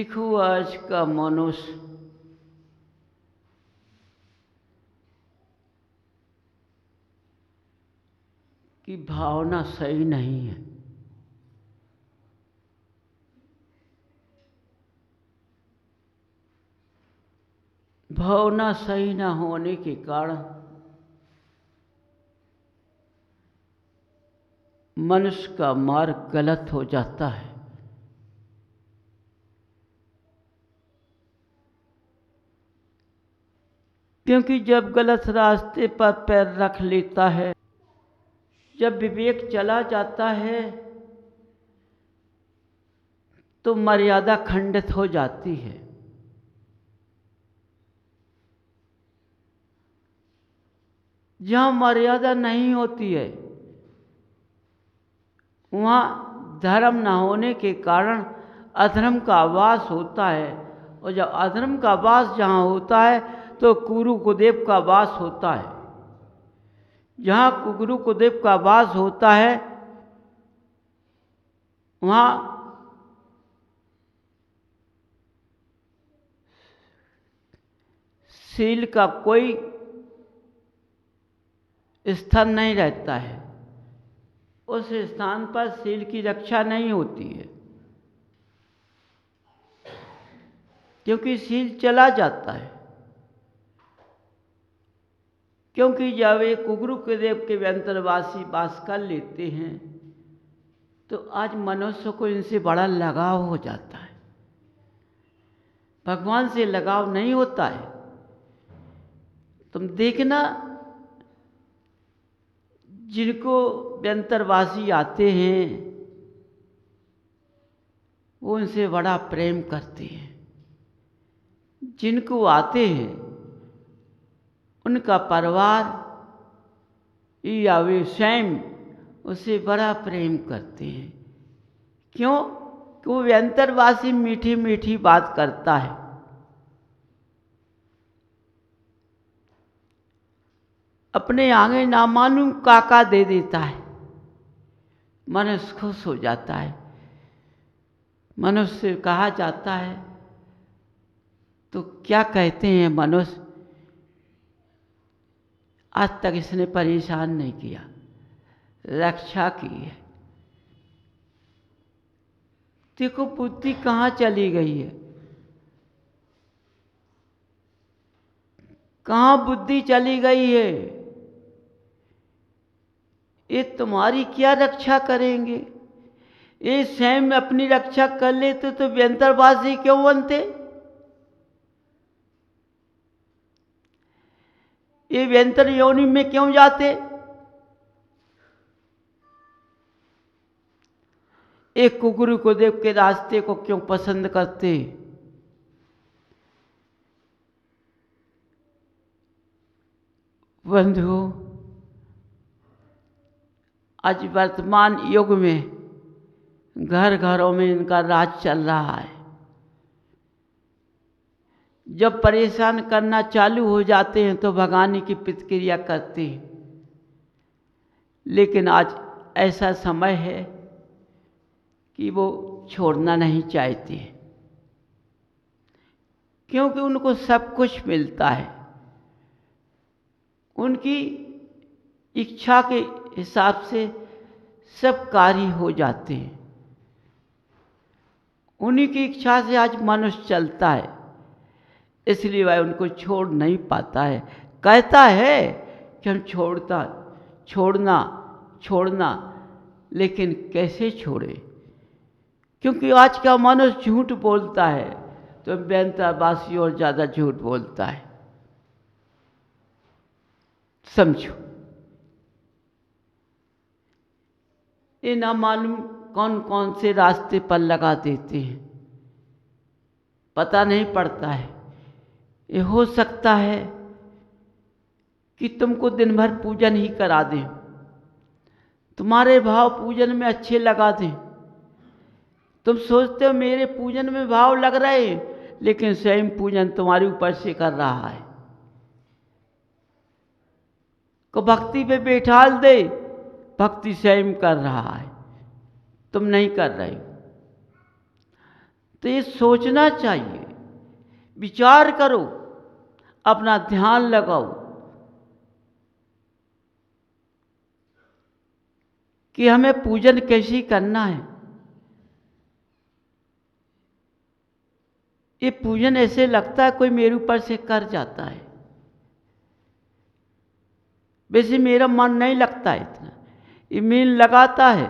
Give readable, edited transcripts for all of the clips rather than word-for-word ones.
देखो आज का मनुष्य की भावना सही नहीं है। भावना सही न होने के कारण मनुष्य का मार्ग गलत हो जाता है। क्योंकि जब गलत रास्ते पर पैर रख लेता है, जब विवेक चला जाता है, तो मर्यादा खंडित हो जाती है। जहाँ मर्यादा नहीं होती है वहाँ धर्म न होने के कारण अधर्म का वास होता है, और जब अधर्म का वास जहाँ होता है तो कुरु कुदेव का वास होता है। जहाँ कुरु कुदेव का वास होता है वहाँ शील का कोई स्थान नहीं रहता है। उस स्थान पर शील की रक्षा नहीं होती है, क्योंकि शील चला जाता है। क्योंकि जब एक कुरु कुदेव के अंतर्वासी वास कर लेते हैं तो आज मनुष्य को इनसे बड़ा लगाव हो जाता है। भगवान से लगाव नहीं होता है। तुम देखना, जिनको व्यंतरवासी आते हैं वो उनसे बड़ा प्रेम करते हैं। जिनको आते हैं उनका परिवार या वे स्वयं उससे बड़ा प्रेम करते हैं। क्यों? कि वो व्यंतरवासी मीठी मीठी बात करता है। अपने आगे नामालूम काका दे देता है, मनुष्य खुश हो जाता है। मनुष्य से कहा जाता है तो क्या कहते हैं मनुष्य, आज तक इसने परेशान नहीं किया, रक्षा की है। देखो बुद्धि कहाँ चली गई है, कहाँ बुद्धि चली गई है। ये तुम्हारी क्या रक्षा करेंगे? ये स्वयं अपनी रक्षा कर लेते तो व्यंतरवासी क्यों बनते? ये व्यंतर योनि में क्यों जाते? एक कुकुरु कुदेव के रास्ते को क्यों पसंद करते? बंधु, आज वर्तमान युग में घर घरों में इनका राज चल रहा है। जब परेशान करना चालू हो जाते हैं तो भगाने की प्रतिक्रिया करते हैं। लेकिन आज ऐसा समय है कि वो छोड़ना नहीं चाहते, क्योंकि उनको सब कुछ मिलता है। उनकी इच्छा के हिसाब से सब कार्य हो जाते हैं। उन्हीं की इच्छा से आज मनुष्य चलता है, इसलिए वह उनको छोड़ नहीं पाता है। कहता है कि हम छोड़ना, लेकिन कैसे छोड़े? क्योंकि आज का मनुष्य झूठ बोलता है तो व्यंतरवासी और ज़्यादा झूठ बोलता है। समझो, ये ना मालूम कौन कौन से रास्ते पर लगा देते हैं, पता नहीं पड़ता है। ये हो सकता है कि तुमको दिन भर पूजन ही करा दें, तुम्हारे भाव पूजन में अच्छे लगा दें। तुम सोचते हो मेरे पूजन में भाव लग रहे हैं, लेकिन स्वयं पूजन तुम्हारे ऊपर से कर रहा है। को भक्ति पे बैठाल दे, भक्ति स्वयं कर रहा है, तुम नहीं कर रहे हो। तो ये सोचना चाहिए, विचार करो, अपना ध्यान लगाओ कि हमें पूजन कैसे करना है। ये पूजन ऐसे लगता है कोई मेरे ऊपर से कर जाता है, वैसे मेरा मन नहीं लगता है इतना। ये मीन लगाता है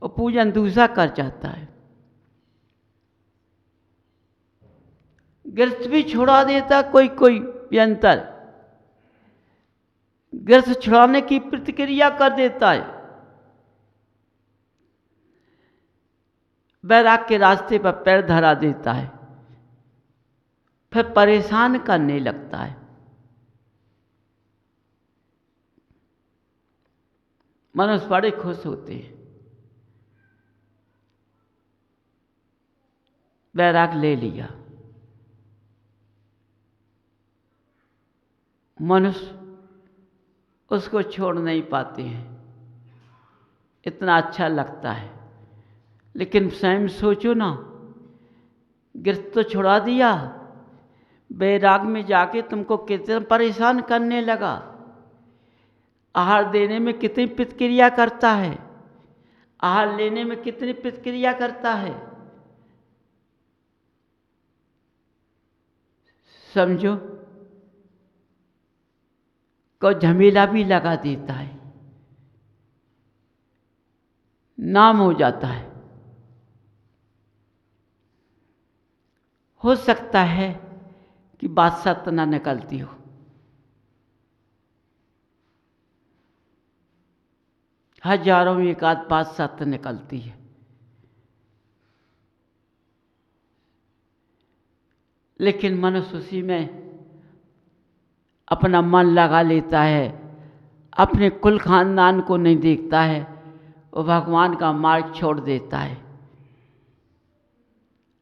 और पूजन दूसरा कर जाता है। गृहस्थ भी छुड़ा देता कोई कोई यंत्र, गृहस्थ छुड़ाने की प्रतिक्रिया कर देता है, वैराग के रास्ते पर पैर धरा देता है, फिर परेशान करने लगता है। मनुष्य बड़े खुश होते हैं, वैराग ले लिया। मनुष्य उसको छोड़ नहीं पाते हैं, इतना अच्छा लगता है। लेकिन स्वयं सोचो ना, गिरफ्त तो छुड़ा दिया, वैराग में जाके तुमको कितना परेशान करने लगा। आहार देने में कितनी प्रतिक्रिया करता है, आहार लेने में कितनी प्रतिक्रिया करता है, समझो। को झमेला भी लगा देता है, नाम हो जाता है। हो सकता है कि बात सत्य ना निकलती हो, हजारों में एक आध बात सत्य निकलती है, लेकिन मनुष्य उसी में अपना मन लगा लेता है, अपने कुल खानदान को नहीं देखता है, वो भगवान का मार्ग छोड़ देता है।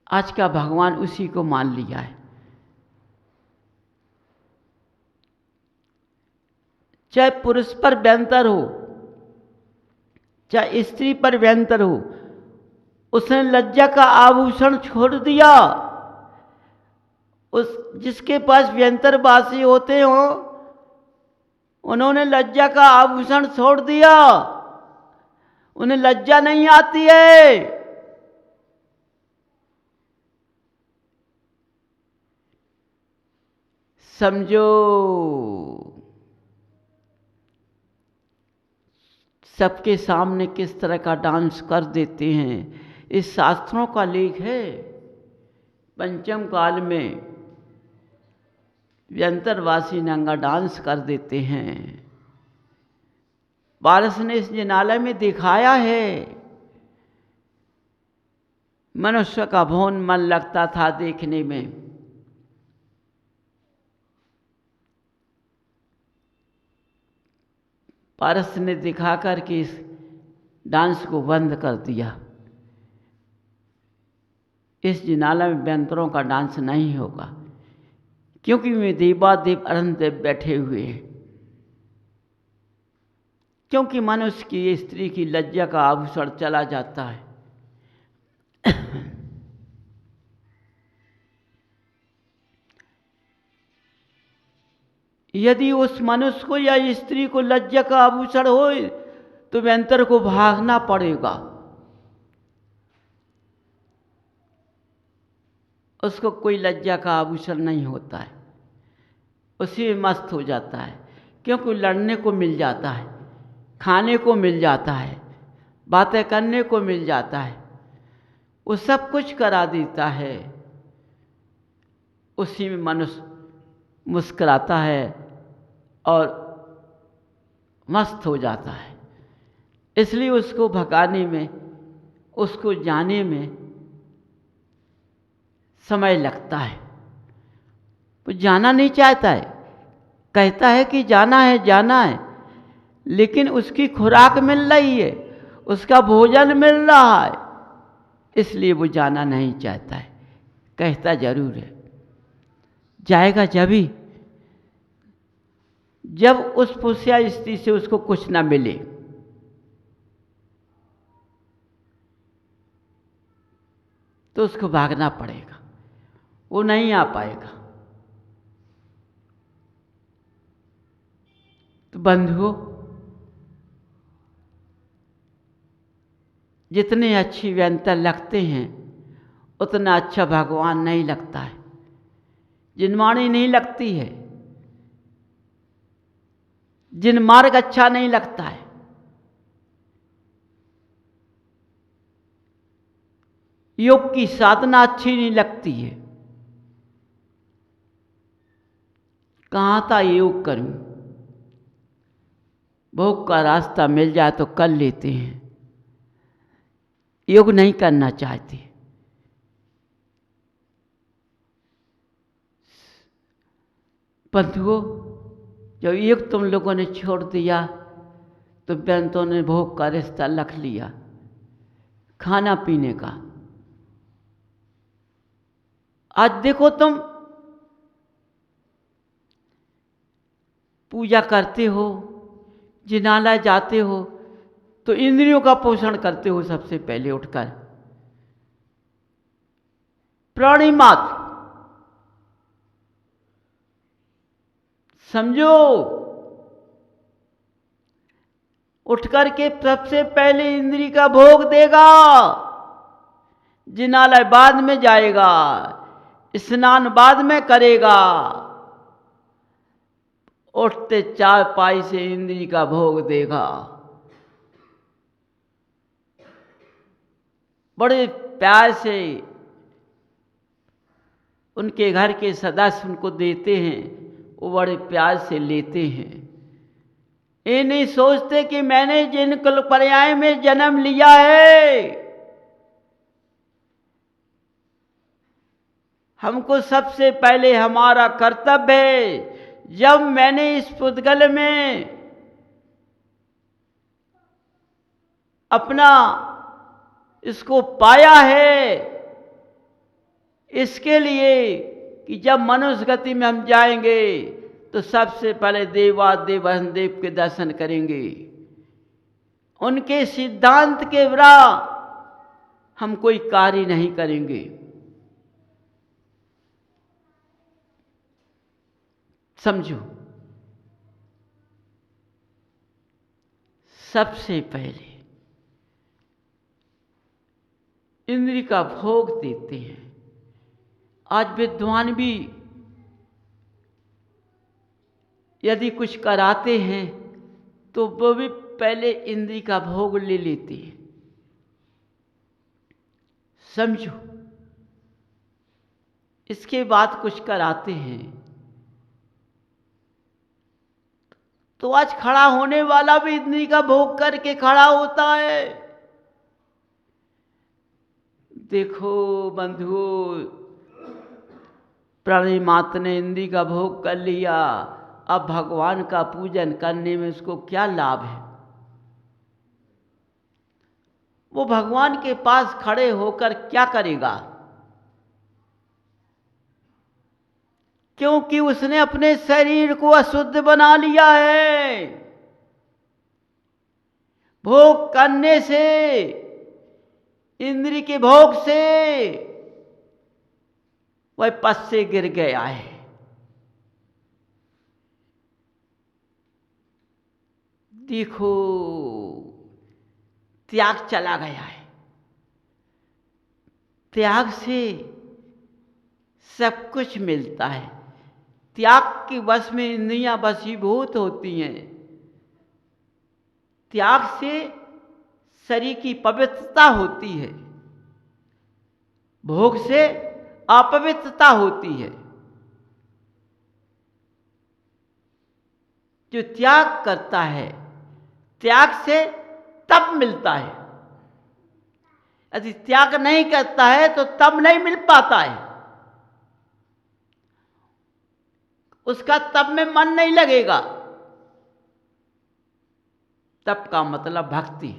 आज का भगवान उसी को मान लिया है। चाहे पुरुष पर व्यंतर हो, चाहे स्त्री पर व्यंतर हो, उसने लज्जा का आभूषण छोड़ दिया। उस जिसके पास व्यंतरवासी होते हो, उन्होंने लज्जा का आभूषण छोड़ दिया, उन्हें लज्जा नहीं आती है। समझो, सबके सामने किस तरह का डांस कर देते हैं। इस शास्त्रों का लेख है। पंचम काल में व्यंतरवासी नंगा डांस कर देते हैं। पारस ने इस जिनालय में दिखाया है। मनुष्य का भवन मन लगता था देखने में। पारस ने दिखा कर के इस डांस को बंद कर दिया। इस जिनालय में व्यंतरों का डांस नहीं होगा, क्योंकि वे देवादेव अरुणदेव बैठे हुए हैं। क्योंकि मनुष्य की स्त्री की लज्जा का आभूषण चला जाता है। यदि उस मनुष्य को या स्त्री को लज्जा का आभूषण हो तो व्यंतर को भागना पड़ेगा। उसको कोई लज्जा का आभूषण नहीं होता है, उसी में मस्त हो जाता है, क्योंकि लड़ने को मिल जाता है, खाने को मिल जाता है, बातें करने को मिल जाता है, वो सब कुछ करा देता है। उसी में मनुष्य मुस्कुराता है और मस्त हो जाता है। इसलिए उसको भगाने में, उसको जाने में समय लगता है। वो जाना नहीं चाहता है, कहता है कि जाना है जाना है, लेकिन उसकी खुराक मिल रही है, उसका भोजन मिल रहा है, इसलिए वो जाना नहीं चाहता है। कहता जरूर है, जाएगा जब उस पुष्या स्त्री से उसको कुछ ना मिले। तो उसको भागना पड़ेगा, वो नहीं आ पाएगा। तो बंधुओं, जितने अच्छी व्यंतर लगते हैं उतना अच्छा भगवान नहीं लगता है। जिनवाणी नहीं लगती है, जिन मार्ग अच्छा नहीं लगता है, योग की साधना अच्छी नहीं लगती है। कहाँ था योग करूं, भोग का रास्ता मिल जाए तो कर लेते हैं, योग नहीं करना चाहते। बंधुओं, जब योग तुम लोगों ने छोड़ दिया तो बेंतों ने भोग का रिश्ता रख लिया, खाना पीने का। आज देखो, तुम पूजा करते हो, जिनालय जाते हो, तो इंद्रियों का पोषण करते हो सबसे पहले उठकर। प्राणी मात्र समझो, उठ करके सबसे पहले इंद्री का भोग देगा, जिनालय बाद में जाएगा, स्नान बाद में करेगा, उठते चाय पाई से इंद्री का भोग देगा। बड़े प्यार से उनके घर के सदस्य उनको देते हैं, वो बड़े प्यार से लेते हैं। ये नहीं सोचते कि मैंने जिन कुल पर्याय में जन्म लिया है, हमको सबसे पहले हमारा कर्तव्य है, जब मैंने इस पुद्गल में अपना इसको पाया है, इसके लिए कि जब मनुष्य गति में हम जाएंगे तो सबसे पहले देवादेव देव के दर्शन करेंगे। उनके सिद्धांत के बिना हम कोई कार्य नहीं करेंगे। समझो, सबसे पहले इंद्री का भोग देते हैं। आज विद्वान भी यदि कुछ कराते हैं तो वो भी पहले इंद्री का भोग ले लेते हैं। समझो, इसके बाद कुछ कराते हैं तो आज खड़ा होने वाला भी इंद्री का भोग करके खड़ा होता है। देखो बंधुओं, प्राणी मात्र ने इंद्री का भोग कर लिया, अब भगवान का पूजन करने में उसको क्या लाभ है? वो भगवान के पास खड़े होकर क्या करेगा? क्योंकि उसने अपने शरीर को अशुद्ध बना लिया है। भोग करने से, इंद्री के भोग से वह पद से गिर गया है। देखो, त्याग चला गया है। त्याग से सब कुछ मिलता है। त्याग के वश में इंद्रियां वशीभूत होती हैं। त्याग से शरीर की पवित्रता होती है, भोग से अपवित्रता होती है। जो त्याग करता है, त्याग से तब मिलता है। यदि त्याग नहीं करता है तो तब नहीं मिल पाता है, उसका तब में मन नहीं लगेगा। तब का मतलब भक्ति,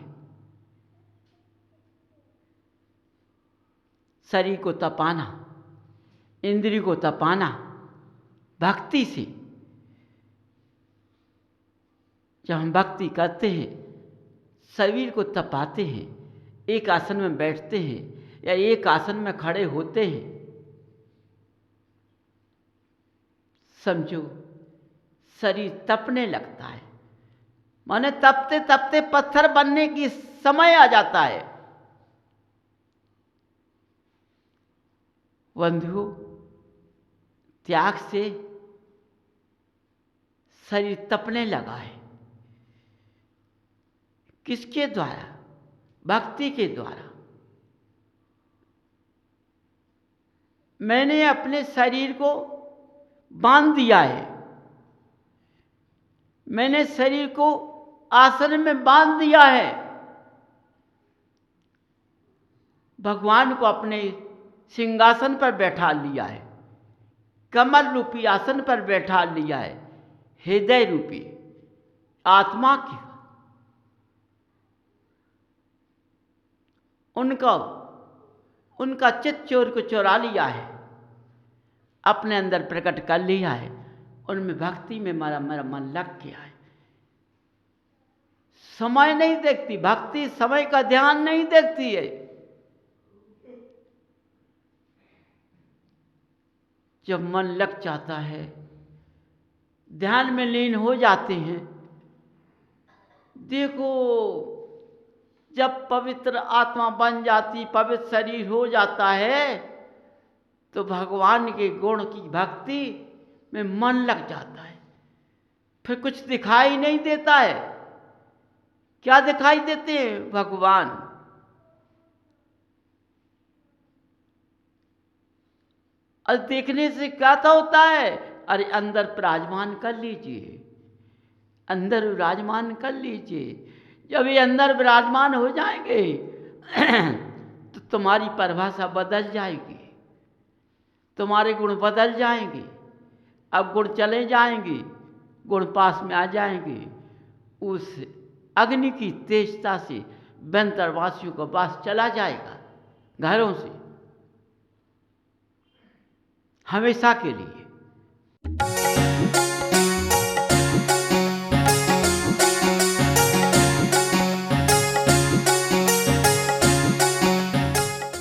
शरीर को तपाना, इंद्रिय को तपाना भक्ति से। जब हम भक्ति करते हैं, शरीर को तपाते हैं, एक आसन में बैठते हैं, या एक आसन में खड़े होते हैं, समझो शरीर तपने लगता है। माने तपते तपते पत्थर बनने की समय आ जाता है। बंधु, त्याग से शरीर तपने लगा है। किसके द्वारा? भक्ति के द्वारा। मैंने अपने शरीर को बांध दिया है, मैंने शरीर को आसन में बांध दिया है, भगवान को अपने सिंहासन पर बैठा लिया है, कमल रूपी आसन पर बैठा लिया है, हृदय रूपी आत्मा की उनका चित्त चोर को चुरा लिया है, अपने अंदर प्रकट कर लिया है। उनमें भक्ति में मेरा मन लग गया है। समय नहीं देखती भक्ति, समय का ध्यान नहीं देखती है। जब मन लग जाता है, ध्यान में लीन हो जाते हैं। देखो, जब पवित्र आत्मा बन जाती, पवित्र शरीर हो जाता है, तो भगवान के गुण की भक्ति में मन लग जाता है। फिर कुछ दिखाई नहीं देता है। क्या दिखाई देते हैं? भगवान। और देखने से क्या तो होता है? अरे अंदर विराजमान कर लीजिए, अंदर विराजमान कर लीजिए। जब ये अंदर विराजमान हो जाएंगे तो तुम्हारी परिभाषा बदल जाएगी, तुम्हारे गुण बदल जाएंगे। अब गुण चले जाएंगे, गुण पास में आ जाएंगे। उस अग्नि की तेजता से बेंतरवासियों का वास चला जाएगा घरों से, हमेशा के लिए।